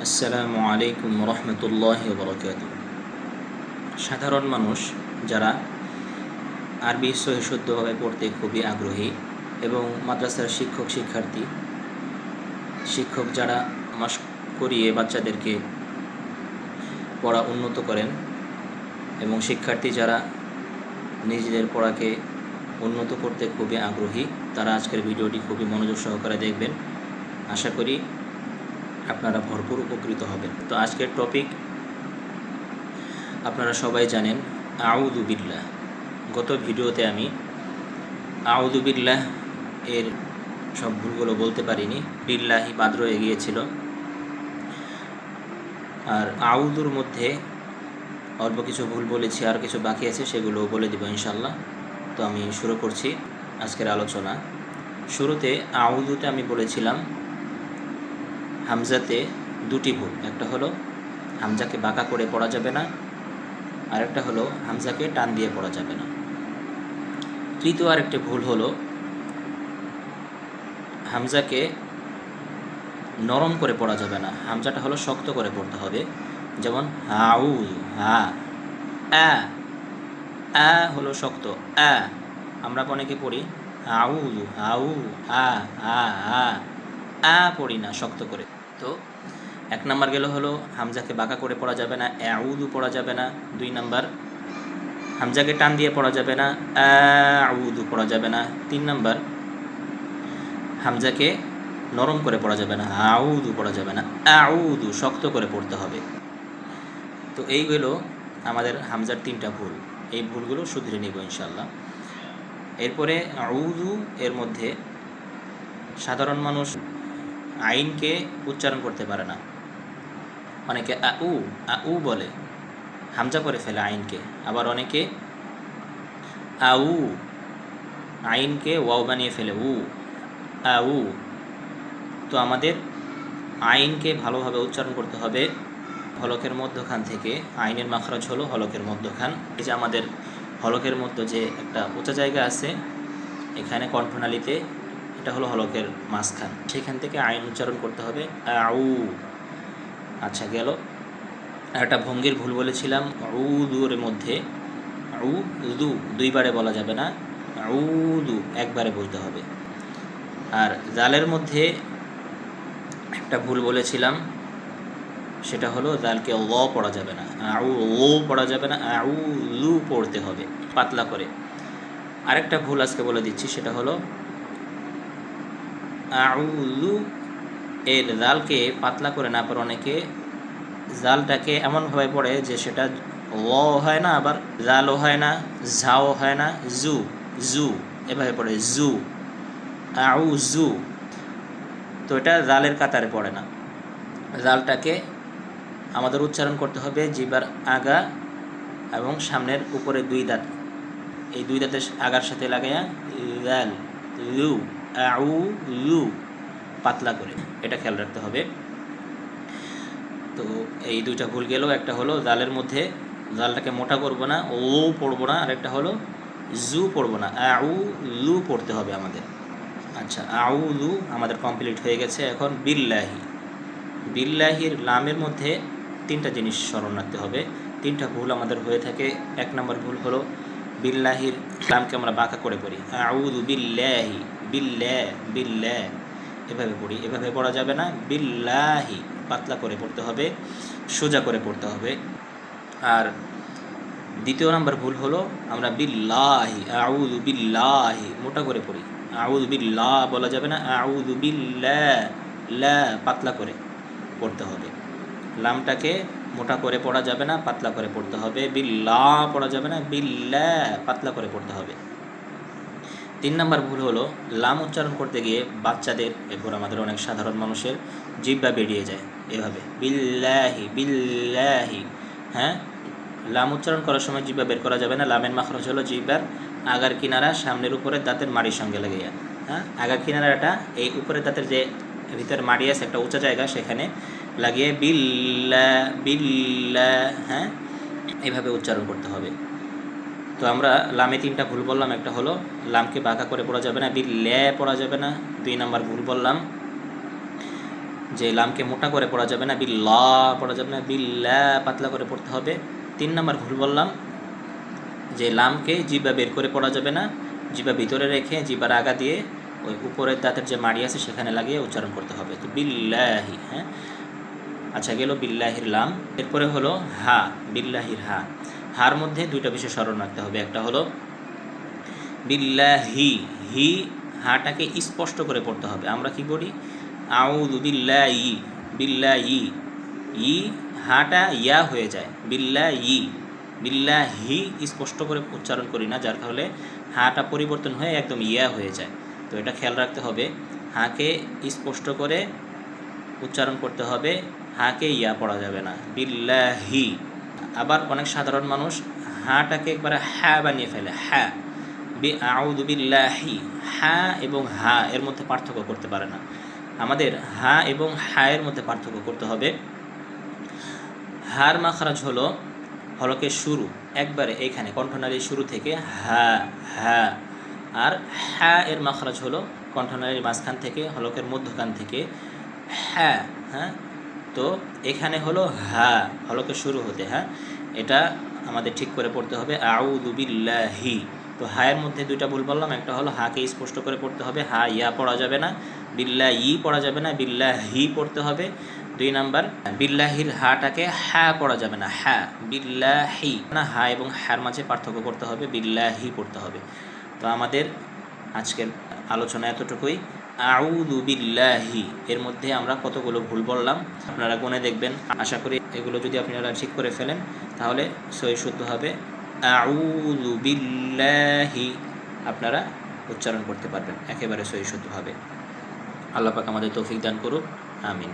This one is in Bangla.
আসসালামু আলাইকুম রহমতুল্লাহি ওবরাকাতুহ। সাধারণ মানুষ যারা আরবি সহিশুদ্ধভাবে পড়তে খুবই আগ্রহী এবং মাদ্রাসার শিক্ষক যারা মাস্ক করিয়ে বাচ্চাদেরকে পড়া উন্নত করেন এবং শিক্ষার্থী যারা নিজেদের পড়াকে উন্নত করতে খুবই আগ্রহী, তারা আজকের ভিডিওটি খুবই মনোযোগ সহকারে দেখবেন। আশা করি আপনারা ভরপুর উপকৃত হবেন। তো আজকের টপিক আপনারা সবাই জানেন, আউযু বিল্লাহ। গত ভিডিওতে আমি আউযু বিল্লাহ এর সব ভুলগুলো বলতে পারিনি, বিল্লাহি বাদ রয়ে গিয়েছিল। আর আউযুর মধ্যে অল্প কিছু ভুল বলেছি, আর কিছু বাকি আছে, সেগুলো বলে দিব ইনশাল্লাহ। তো আমি শুরু করছি আজকের আলোচনা। শুরুতে আউযুতে আমি বলেছিলাম হামজাতে দুটি ভুল। একটা হলো হামজাকে বাঁকা করে পড়া যাবে না, আর একটা হলো হামজাকে টান দিয়ে পড়া যাবে না। তৃতীয় আরেকটি ভুল হলো হামজাকে নরম করে পড়া যাবে না, হামজাটা হলো শক্ত করে পড়তে হবে। যেমন হাউযু, হা আ আ হলো শক্ত, আ আমরা অনেকে পড়ি হাউযু হাউ আ আ আ আ পড়ি না শক্ত করে। তো এক নাম্বার গেল হলো হামজাকে বাঁকা করে পড়া যাবে না, আউযু পড়া যাবে না। দুই নাম্বার হামজাকে টান দিয়ে পড়া যাবে না, আউযু পড়া যাবে না। তিন নাম্বার হামজাকে নরম করে পড়া যাবে না, আউযু পড়া যাবে না, আউযু শক্ত করে পড়তে হবে। তো এইগুলো আমাদের হামজার তিনটা ভুল। এই ভুলগুলো শুধরে নিব ইনশাল্লাহ। এরপরে আউযু এর মধ্যে সাধারণ মানুষ আইনকে উচ্চারণ করতে পারে না। অনেকে আউ বলে, হামজা করে ফেলে আইনকে। আবার অনেকে আউ আইনকে ওয়াও বানিয়ে ফেলে, আউ। তো আমাদের আইনকে ভালোভাবে উচ্চারণ করতে হবে হলকের মধ্যখান থেকে। আইনের মাখরাজ হলো হলকের মধ্যখান। এই যে আমাদের হলকের মধ্যে যে একটা উঁচা জায়গা আছে এখানে কণ্ঠনালীতে, এটা হলো হলকের মাঝখান, সেখান থেকে আইন উচ্চারণ করতে হবে, আউ। আচ্ছা গেল। একটা ভঙ্গির ভুল বলেছিলাম, আউযুর মধ্যে আউযু দুইবারে বলা যাবে না, আউযু একবারে বলতে হবে। আর জালের মধ্যে একটা ভুল বলেছিলাম, সেটা হলো জালকে ল পড়া যাবে না, আউ পড়া যাবে না, আউযু পড়তে হবে পাতলা করে। আরেকটা ভুল আজকে বলে দিচ্ছি, সেটা হলো আউযু এর জালকে পাতলা করে না পড়ে অনেকে জালটাকে এমনভাবে পড়ে যে সেটা ল হয় না, আবার জালও হয় না, ঝাও হয় না, জু জু এভাবে পড়ে, জু আউযু। তো এটা জালের কাতারে পড়ে না। জালটাকে আমাদের উচ্চারণ করতে হবে জিহ্বার আগা এবং সামনের উপরে দুই দাঁত, এই দুই দাঁতের আগার সাথে লাগাইয়া জাল লু আউযু পাতলা করে, এটা খেয়াল রাখতে হবে। তো এই দুইটা ভুল গেল। একটা হলো জালের মধ্যে জালটাকে মোটা করব না, ও পড়বো না। আর একটা হলো জু পড়বো না, আউযু পড়তে হবে আমাদের। আচ্ছা, আউযু আমাদের কমপ্লিট হয়ে গেছে। এখন বিল্লাহি। বিল্লাহির লামের মধ্যে তিনটা জিনিস স্মরণ রাখতে হবে। তিনটা ভুল আমাদের হয়ে থাকে। এক নম্বর ভুল হলো বিল্লাহির লামকে আমরা বাঁকা করে পড়ি, আউযু বিল্লাহি, বিল্লাহ এভাবে পড়ি, এভাবে পড়া যাবে না। বিল্লাহি পাতলা করে পড়তে হবে, সোজা করে পড়তে হবে। আর দ্বিতীয় নাম্বার ভুল হলো আমরা বিল্লাহি, আউযু বিল্লাহি মোটা করে পড়ি, আউযু বিল্লাহ বলা যাবে না, আউযু বিল্লাহ, লা পাতলা করে পড়তে হবে। লামটাকে মোটা করে পড়া যাবে না, পাতলা করে পড়তে হবে। বিল্লাহ পড়া যাবে না, বিল্লাহ পাতলা করে পড়তে হবে। তিন নম্বর ভুল হলো লাম উচ্চারণ করতে গিয়ে বাচ্চাদের, এরপর আমাদের অনেক সাধারণ মানুষের জিহ্বা বেরিয়ে যায় এভাবে, বিল্লাহি বিল্লাহি। হ্যাঁ, লাম উচ্চারণ করার সময় জিহ্বা বের করা যাবে না। লামের মাখরাজ হলো জিহ্বার আগার কিনারা সামনের উপরের দাঁতের মাড়ির সঙ্গে লাগিয়ে, হ্যাঁ আগার কিনারাটা এই উপরের দাঁতের যে ভিতরে মাড়ি আছে একটা উঁচা জায়গা, সেখানে লাগিয়ে বিল্লাহ বিল্লাহ, হ্যাঁ এইভাবে উচ্চারণ করতে হবে। তো আমরা লামে তিনটা ভুল বললাম। একটা হলো লামকে বাঁকা করে পড়া যাবে না, বিল্লাহ পড়া যাবে না। দুই নাম্বার ভুল বললাম যে লামকে মোটা করে পড়া যাবে না, বিল্লাহ পড়া যাবে না, বিল্লাহ পাতলা করে পড়তে হবে। 3 নাম্বার ভুল বললাম, যে লামকে জিহ্বা বের করে পড়া যাবে না, জিহ্বা ভিতরে রেখে জিহ্বার আগা দিয়ে ওই উপরের দাঁতের যে মাড়ি আছে সেখানে লাগিয়ে উচ্চারণ করতে হবে। তো বিল্লাহি, হ্যাঁ আচ্ছা গেল বিল্লাহির লাম। এরপরে হলো হা, বিল্লাহির হা। হার মধ্যে দুইটা বিষয় স্মরণ রাখতে হবে। একটা হলো বিল্লাহি, হি হাটাকে স্পষ্ট করে পড়তে হবে। আমরা কি করি, আউযু বিল্লাহি, বিল্লাহি, ই হাটা ইয়া হয়ে যায়, বিল্লাহি, বিল্লাহি স্পষ্ট করে উচ্চারণ করি না, যার কারণে হাটা পরিবর্তন হয়ে একদম ইয়া হয়ে যায়। তো এটা খেয়াল রাখতে হবে, হাকে স্পষ্ট করে উচ্চারণ করতে হবে, হাকে ইয়া পড়া যাবে না, বিল্লাহি। আবার অনেক সাধারণ মানুষ হাটাকে একবারে হ্যাঁ বানিয়ে ফেলে, হ্যাঁ, আউযু বিল্লাহি, হা এবং হা এর মধ্যে পার্থক্য করতে পারে না। আমাদের হা এবং হা এর মধ্যে পার্থক্য করতে হবে। হার মাখরাজ হলো হলকের শুরু, একবারে এইখানে কণ্ঠনালীর শুরু থেকে হা, হা। আর হা এর মাখরাজ হলো কণ্ঠনালীর মাঝখান থেকে হলকের মধ্যখান থেকে হ্যাঁ, হ্যাঁ। তো এখানে হলো হা, হলকের শুরু হতে, হ্যাঁ এটা আমাদের ঠিক করে পড়তে হবে, আউযু বিল্লাহি। তো হায়ের মধ্যে দুইটা ভুল বললাম, একটা হলো হাকে স্পষ্ট করে পড়তে হবে, হা ইয়া পড়া যাবে না, বিল্লাহি পড়া যাবে না, বিল্লাহি পড়তে হবে। 2 নাম্বার, বিল্লাহির হাটাকে হ্যাঁ পড়া যাবে না, হ্যাঁ, বিল্লাহি না, হা এবং হ্যার মাঝে পার্থক্য করতে হবে, বিল্লাহি পড়তে হবে। তো আমাদের আজকের আলোচনা এতটুকুই। আউযু বিল্লাহি এর মধ্যে আমরা কতগুলো ভুল বললাম আপনারা গুনে দেখবেন। আশা করি এগুলো যদি আপনারা ঠিক করে ফেলেন তাহলে সহি শুদ্ধ হবে, আউযু বিল্লাহি আপনারা উচ্চারণ করতে পারবেন একেবারে সহি শুদ্ধভাবে। আল্লাহ পাক আমাদের তৌফিক দান করুন, আমিন।